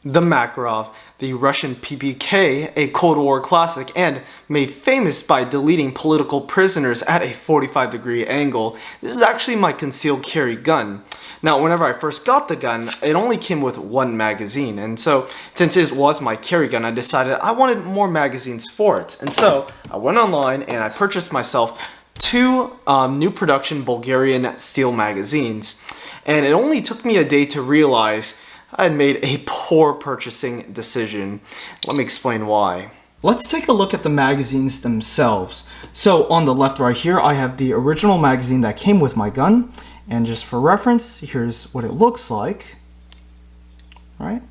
The Makarov, the Russian PPK, a Cold War classic and made famous by deleting political prisoners at a 45-degree angle. This is actually my concealed carry gun. Now, whenever I first got the gun, it only came with one magazine, and so since it was my carry gun, I decided I wanted more magazines for it. And so I went online and I purchased myself two new production Bulgarian steel magazines, and it only took me a day to realize I had made a poor purchasing decision. Let me explain why. Let's take a look at the magazines themselves. So on the left right here, I have the original magazine that came with my gun. And just for reference, here's what it looks like. Right?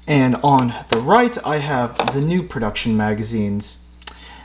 And on the right, I have the new production magazines.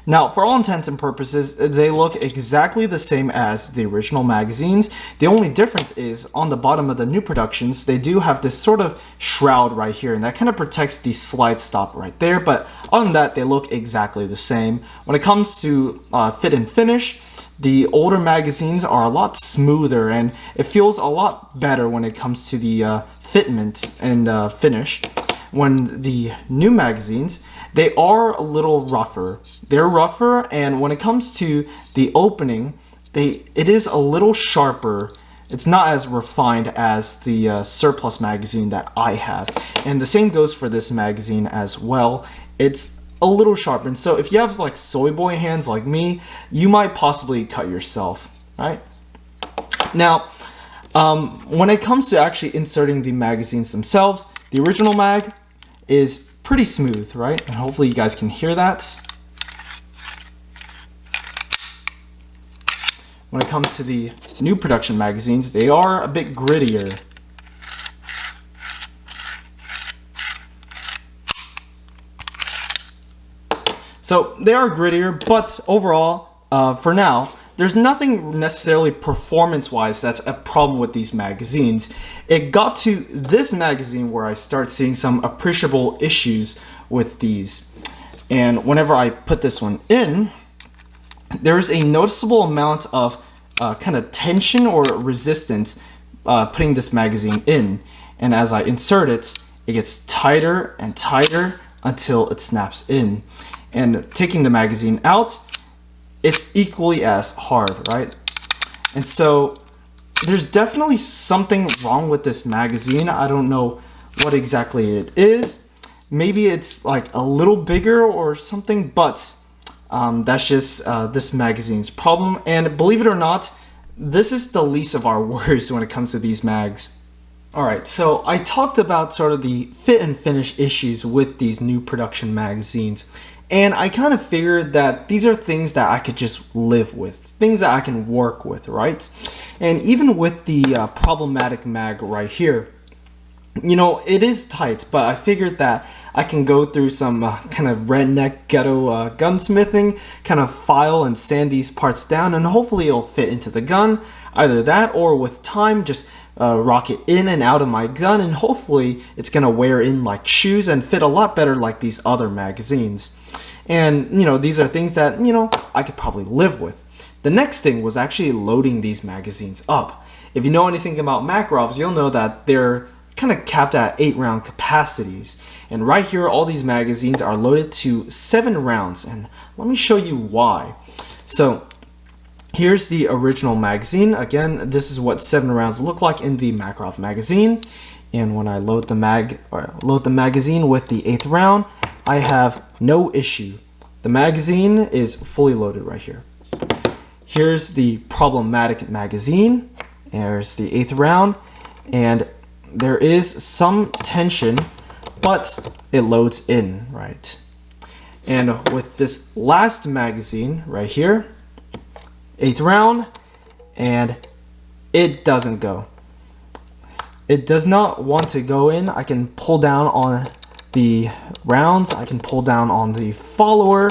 Now, for all intents and purposes, they look exactly the same as the original magazines. The only difference is on the bottom of the new productions, they do have this sort of shroud right here, and that kind of protects the slide stop right there. But other than that, they look exactly the same. When it comes to fit and finish, the older magazines are a lot smoother, and it feels a lot better when it comes to the fitment and finish. When the new magazines, they are a little rougher. They're rougher, and when it comes to the opening, it is a little sharper. It's not as refined as the surplus magazine that I have. And the same goes for this magazine as well. It's a little sharpened. So if you have like soy boy hands like me, you might possibly cut yourself, right? Now, when it comes to actually inserting the magazines themselves, the original mag is pretty smooth, right? And hopefully you guys can hear that. When it comes to the new production magazines, they are a bit grittier. So they are grittier, but overall, for now, there's nothing necessarily performance-wise that's a problem with these magazines. It got to this magazine where I start seeing some appreciable issues with these. And whenever I put this one in, there's a noticeable amount of kind of tension or resistance putting this magazine in. And as I insert it, it gets tighter and tighter until it snaps in. And taking the magazine out, it's equally as hard, right? And so there's definitely something wrong with this magazine. I don't know what exactly it is. Maybe it's like a little bigger or something, but that's just this magazine's problem. And believe it or not, this is the least of our worries when it comes to these mags. Alright, so I talked about sort of the fit and finish issues with these new production magazines. And I kind of figured that these are things that I could just live with, things that I can work with, right? And even with the problematic mag right here, you know, it is tight, but I figured that I can go through some kind of redneck ghetto gunsmithing, kind of file and sand these parts down, and hopefully it'll fit into the gun. Either that, or with time, just rock it in and out of my gun, and hopefully it's gonna wear in like shoes and fit a lot better like these other magazines. And, you know, these are things that, you know, I could probably live with. The next thing was actually loading these magazines up. If you know anything about Makarovs, you'll know that they're kind of capped at 8-round capacities. And right here, all these magazines are loaded to 7 rounds. And let me show you why. So here's the original magazine. Again, this is what 7 rounds look like in the Makarov magazine. And when I load the magazine with the 8th round, I have no issue. The magazine is fully loaded right here. Here's the problematic magazine. There's the 8th round, and there is some tension, but it loads in, right? And with this last magazine right here, 8th round, and it doesn't go. It does not want to go in. I can pull down on the rounds, I can pull down on the follower.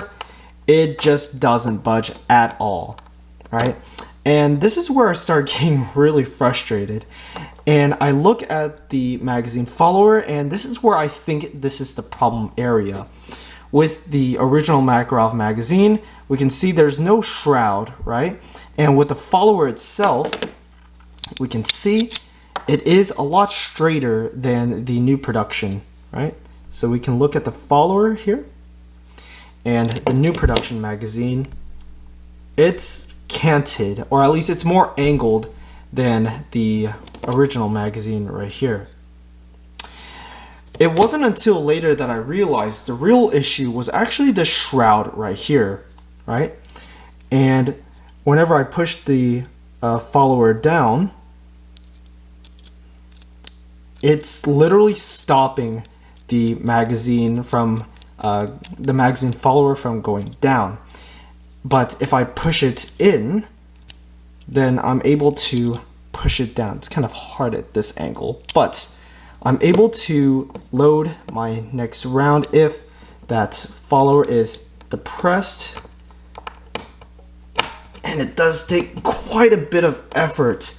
It just doesn't budge at all, right? And this is where I start getting really frustrated. And I look at the magazine follower, and this is where I think this is the problem area. With the original Makarov magazine, we can see there's no shroud, right? And with the follower itself, we can see it is a lot straighter than the new production, right? So we can look at the follower here. And the new production magazine, it's canted, or at least it's more angled than the original magazine right here. It wasn't until later that I realized the real issue was actually the shroud right here, right? And whenever I pushed the follower down, it's literally stopping the magazine from the magazine follower from going down. But if I push it in, then I'm able to push it down. It's kind of hard at this angle, but I'm able to load my next round if that follower is depressed. And it does take quite a bit of effort,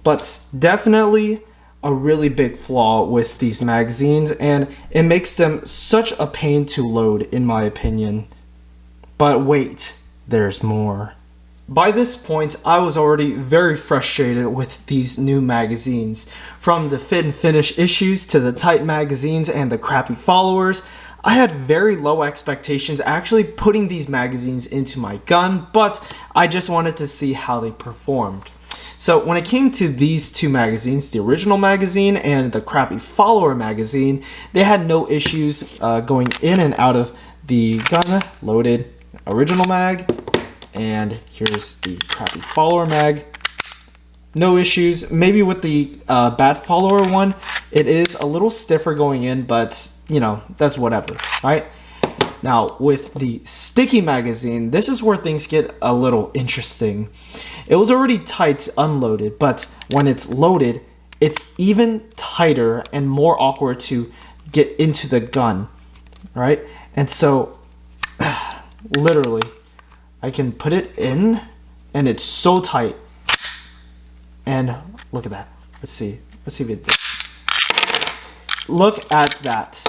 but definitely a really big flaw with these magazines, and it makes them such a pain to load, in my opinion. But wait, there's more. By this point, I was already very frustrated with these new magazines. From the fit and finish issues to the tight magazines and the crappy followers, I had very low expectations actually putting these magazines into my gun, but I just wanted to see how they performed. So when it came to these two magazines, the original magazine and the crappy follower magazine, they had no issues going in and out of the gun. Loaded original mag, and here's the crappy follower mag. No issues. Maybe with the bad follower one, it is a little stiffer going in, but you know, that's whatever, right? Now with the sticky magazine, this is where things get a little interesting. It was already tight unloaded, but when it's loaded, it's even tighter and more awkward to get into the gun, right? And so, literally, I can put it in, and it's so tight. And look at that. Let's see if it. Look at that.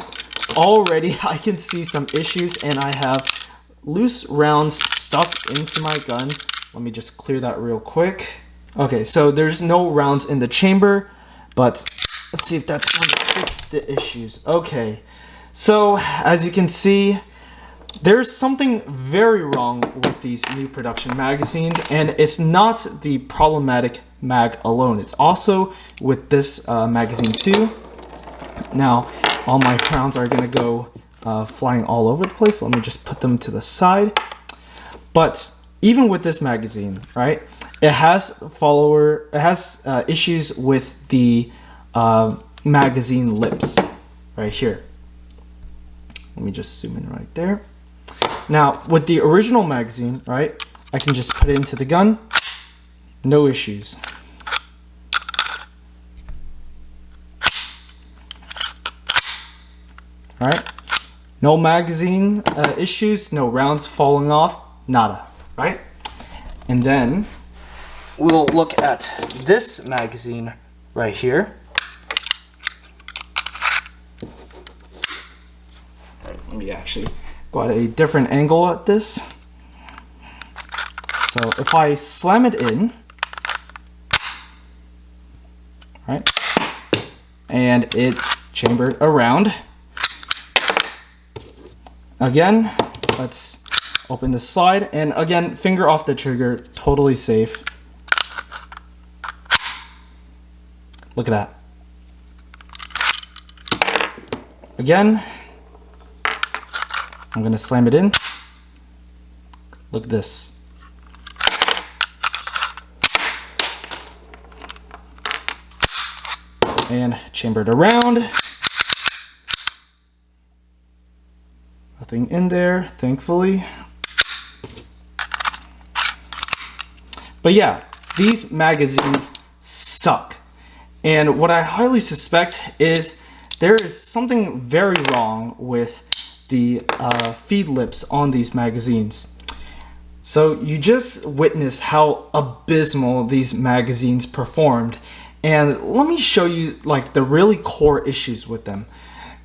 Already, I can see some issues, and I have loose rounds stuck into my gun. Let me just clear that real quick. Okay, so there's no rounds in the chamber, but let's see if that's going to fix the issues. Okay, so as you can see, there's something very wrong with these new production magazines, and it's not the problematic mag alone. It's also with this magazine too. Now, all my rounds are going to go flying all over the place. Let me just put them to the side. But even with this magazine, right, it has issues with the magazine lips right here. Let me just zoom in right there. Now, with the original magazine, right, I can just put it into the gun, no issues. All right, no magazine issues, no rounds falling off, nada. Right? And then we'll look at this magazine right here. Let me actually go at a different angle at this. So if I slam it in, right, and it chambered around. Again, let's open the slide, and again, finger off the trigger, totally safe. Look at that. Again, I'm gonna slam it in. Look at this. And chambered around. Nothing in there, thankfully. But yeah, these magazines suck. And what I highly suspect is there is something very wrong with the feed lips on these magazines. So you just witnessed how abysmal these magazines performed. And let me show you like the really core issues with them.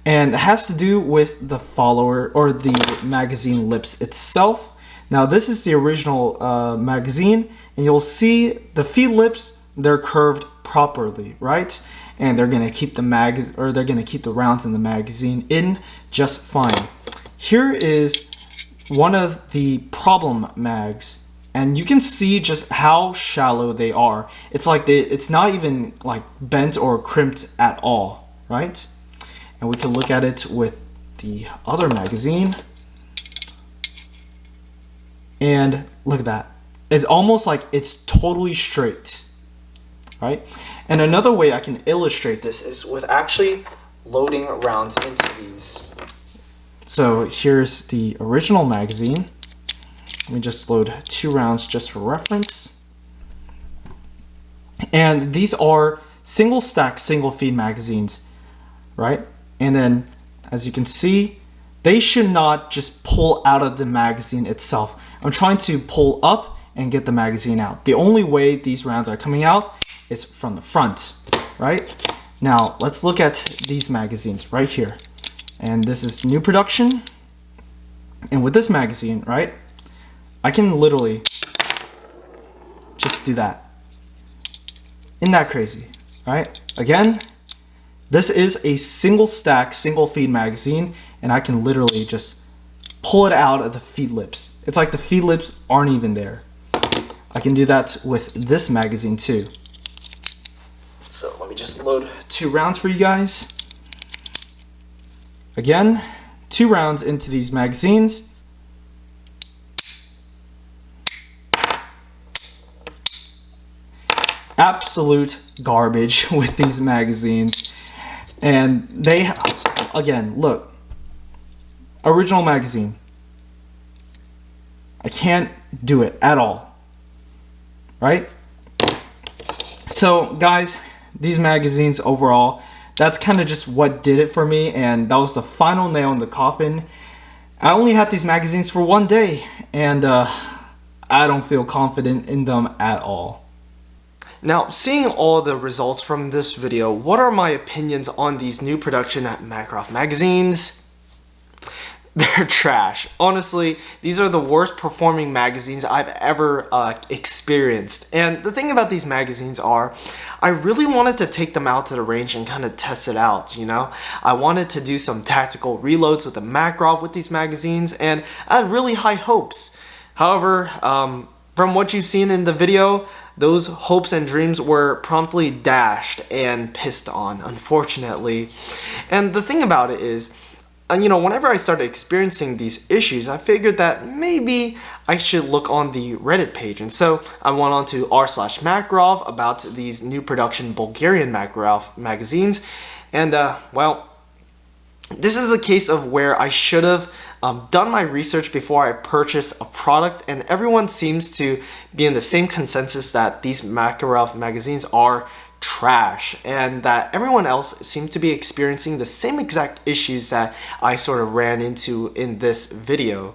And it has to do with the follower or the magazine lips itself. Now this is the original magazine, and you'll see the feed lips, they're curved properly, right? and they're gonna keep the rounds in the magazine in just fine. Here is one of the problem mags, and you can see just how shallow they are. It's like it's not even like bent or crimped at all, right? And we can look at it with the other magazine. And look at that. It's almost like it's totally straight, right? And another way I can illustrate this is with actually loading rounds into these. So here's the original magazine. Let me just load 2 rounds just for reference. And these are single stack, single feed magazines, right? And then as you can see, they should not just pull out of the magazine itself. I'm trying to pull up and get the magazine out. The only way these rounds are coming out is from the front, right? Now let's look at these magazines right here. And this is new production. And with this magazine, right, I can literally just do that. Isn't that crazy, right? Again, this is a single stack, single feed magazine, and I can literally just pull it out of the feed lips. It's like the feed lips aren't even there. I can do that with this magazine too. So let me just load 2 rounds for you guys. Again, 2 rounds into these magazines. Absolute garbage with these magazines. And they, again, look, original magazine. I can't do it at all, right? So guys, these magazines overall, that's kind of just what did it for me, and that was the final nail in the coffin. I only had these magazines for 1 day, and I don't feel confident in them at all. Now, seeing all the results from this video, what are my opinions on these new production Makarov magazines? They're trash. Honestly, these are the worst performing magazines I've ever experienced. And the thing about these magazines are, I really wanted to take them out to the range and kind of test it out, you know? I wanted to do some tactical reloads with the Makarov with these magazines, and I had really high hopes. However, from what you've seen in the video, those hopes and dreams were promptly dashed and pissed on, unfortunately. And the thing about it is, you know, whenever I started experiencing these issues, I figured that maybe I should look on the Reddit page. And so I went on to r/Makarov about these new production Bulgarian Makarov magazines. And, well, this is a case of where I should have done my research before I purchase a product, and everyone seems to be in the same consensus that these Makarov magazines are trash, and that everyone else seemed to be experiencing the same exact issues that I sort of ran into in this video.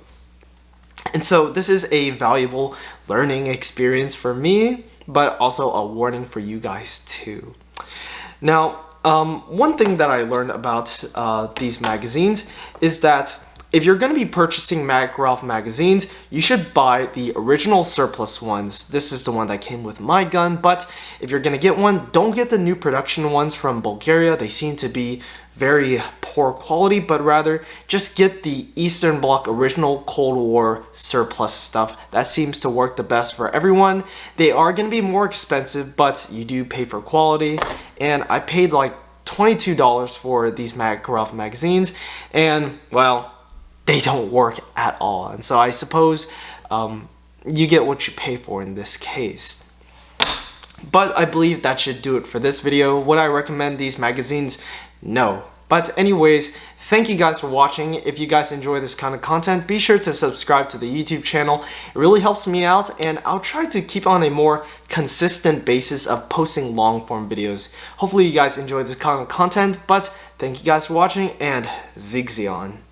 And so this is a valuable learning experience for me, but also a warning for you guys too. Now, one thing that I learned about these magazines is that if you're going to be purchasing Makarov magazines, you should buy the original surplus ones. This is the one that came with my gun, but if you're going to get one, don't get the new production ones from Bulgaria. They seem to be very poor quality, but rather just get the Eastern Bloc original Cold War surplus stuff. That seems to work the best for everyone. They are going to be more expensive, but you do pay for quality, and I paid like $22 for these Makarov magazines, and well, they don't work at all. And so I suppose you get what you pay for in this case. But I believe that should do it for this video. Would I recommend these magazines? No. But anyways, thank you guys for watching. If you guys enjoy this kind of content, be sure to subscribe to the YouTube channel. It really helps me out, and I'll try to keep on a more consistent basis of posting long form videos. Hopefully you guys enjoy this kind of content, but thank you guys for watching, and Sieg Zeon.